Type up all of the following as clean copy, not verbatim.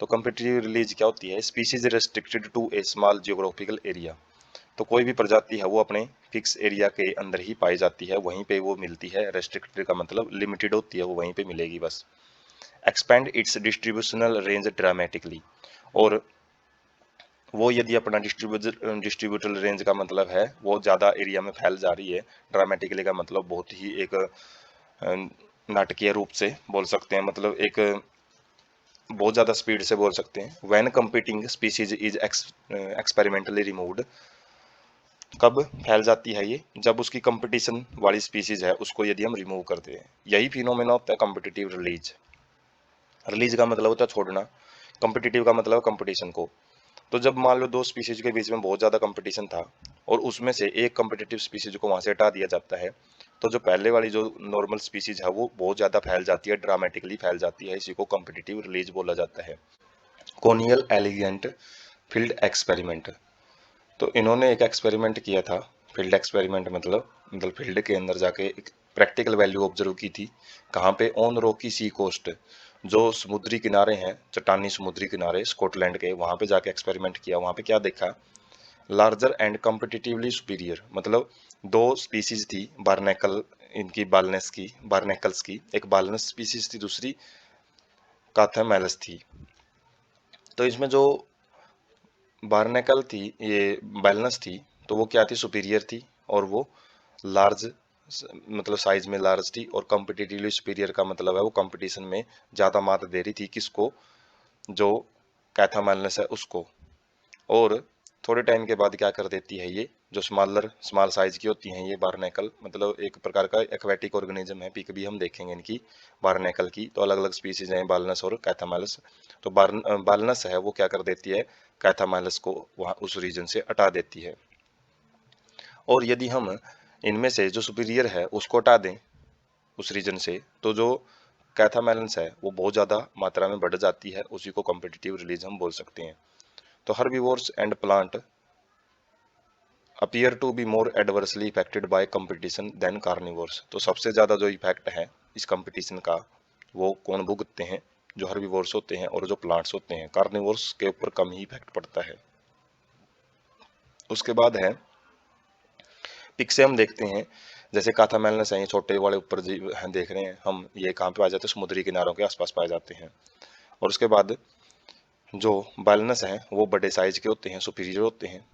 तो competitive release क्या होती है? Species restricted to a small geographical area. तो कोई भी प्रजाति है वो अपने फिक्स एरिया के अंदर ही पाई जाती है, वहीं पे वो मिलती है। रेस्ट्रिक्टेड का मतलब लिमिटेड होती है, वो वहीं पे मिलेगी बस। Expand it's distributional range dramatically, और वो यदि अपना डिस्ट्रीब्यूटल रेंज का मतलब है वो ज़्यादा एरिया में फैल जा रही है। ड्रामेटिकली का मतलब बहुत ही एक नाटकीय रूप से बोल सकते हैं, मतलब एक बहुत ज़्यादा स्पीड से बोल सकते हैं। When competing species is experimentally removed, कब फैल जाती है ये? जब उसकी कंपटीशन वाली स्पीसीज है उसको यदि हम रिमूव कर दें। यही फिनोमेना होता है कम्पिटिटिव रिलीज। रिलीज का मतलब होता है छोड़ना, कम्पिटिटिव का मतलब कंपटीशन को। तो जब मान लो दो स्पीसीज के बीच में बहुत ज़्यादा कंपटीशन था और उसमें से एक कम्पिटिटिव स्पीसीज को वहाँ से हटा दिया जाता है, तो जो पहले वाली जो नॉर्मल स्पीसीज है वो बहुत ज़्यादा फैल जाती है, ड्रामेटिकली फैल जाती है। इसी को कम्पिटिटिव रिलीज बोला जाता है। कोनियल एलिगेंट फील्ड एक्सपेरिमेंट, तो इन्होंने एक एक्सपेरिमेंट किया था। फील्ड एक्सपेरिमेंट मतलब फील्ड के अंदर जाके एक प्रैक्टिकल वैल्यू ऑब्जर्व की थी। कहाँ पे? ऑन रॉकी सी कोस्ट, जो समुद्री किनारे हैं, चट्टानी समुद्री किनारे स्कॉटलैंड के, वहाँ पे जाके एक्सपेरिमेंट किया। वहाँ पे क्या देखा? लार्जर एंड कम्पिटिटिवली सुपीरियर, मतलब दो स्पीसीज थी बार्नेकल, इनकी बालनेस की, बार्नेकल्स की, एक बालनेस स्पीसीज थी, दूसरी काथामेलस थी। तो इसमें जो बार्नेकल थी, ये बैलनस थी, तो वो क्या थी? सुपीरियर थी, और वो लार्ज मतलब साइज में लार्ज थी। और कम्पिटिटिवली सुपीरियर का मतलब है वो कंपटीशन में ज़्यादा मात दे रही थी। किसको? जो कैथामेलनस है उसको। और थोड़े टाइम के बाद क्या कर देती है ये, जो स्मॉल साइज की होती हैं ये बार्नेकल, मतलब एक प्रकार का एक्वेटिक ऑर्गेनिज्म है, पिक भी हम देखेंगे इनकी बार्नेकल की। तो अलग अलग स्पीसीज हैं, बालनस और कैथामेलस। तो बालनस है वो क्या कर देती है? कैथामेलस को वहाँ उस रीजन से हटा देती है। और यदि हम इनमें से जो सुपीरियर है उसको हटा दें उस रीजन से, तो जो कैथामेलस है वो बहुत ज़्यादा मात्रा में बढ़ जाती है। उसी को कॉम्पिटिटिव रिलीज हम बोल सकते हैं। तो herbivores and plant appear to be more adversely affected by competition than carnivores. तो सबसे ज़्यादा जो इफेक्ट है इस कंपटीशन का वो कौन भुगतते हैं? जो हर्बीवोर्स होते हैं और जो प्लांट्स होते हैं। कार्निवोर्स के ऊपर कम ही इफेक्ट पड़ता है। उसके बाद है पिक से हम देखते हैं, जैसे काथामेलनस है, ये छोटे वाले ऊपर हैं देख रहे हैं हम, ये कहाँ पे पाए जाते हैं? समुद्री किनारों के आसपास पाए जाते हैं। और उसके बाद जो बालनस हैं वो बड़े साइज के होते हैं, सुपीरियर होते हैं।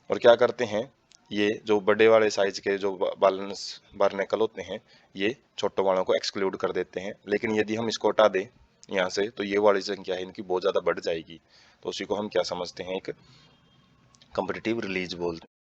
और क्या करते हैं? ये जो बड़े वाले साइज के जो बालनस बार्नेकल होते हैं ये छोटों वालों को एक्सक्लूड कर देते हैं। लेकिन यदि हम इसको हटा दें यहाँ से, तो ये वाली संख्या है इनकी बहुत ज़्यादा बढ़ जाएगी। तो उसी को हम क्या समझते हैं? एक कम्पिटिटिव रिलीज बोलते हैं।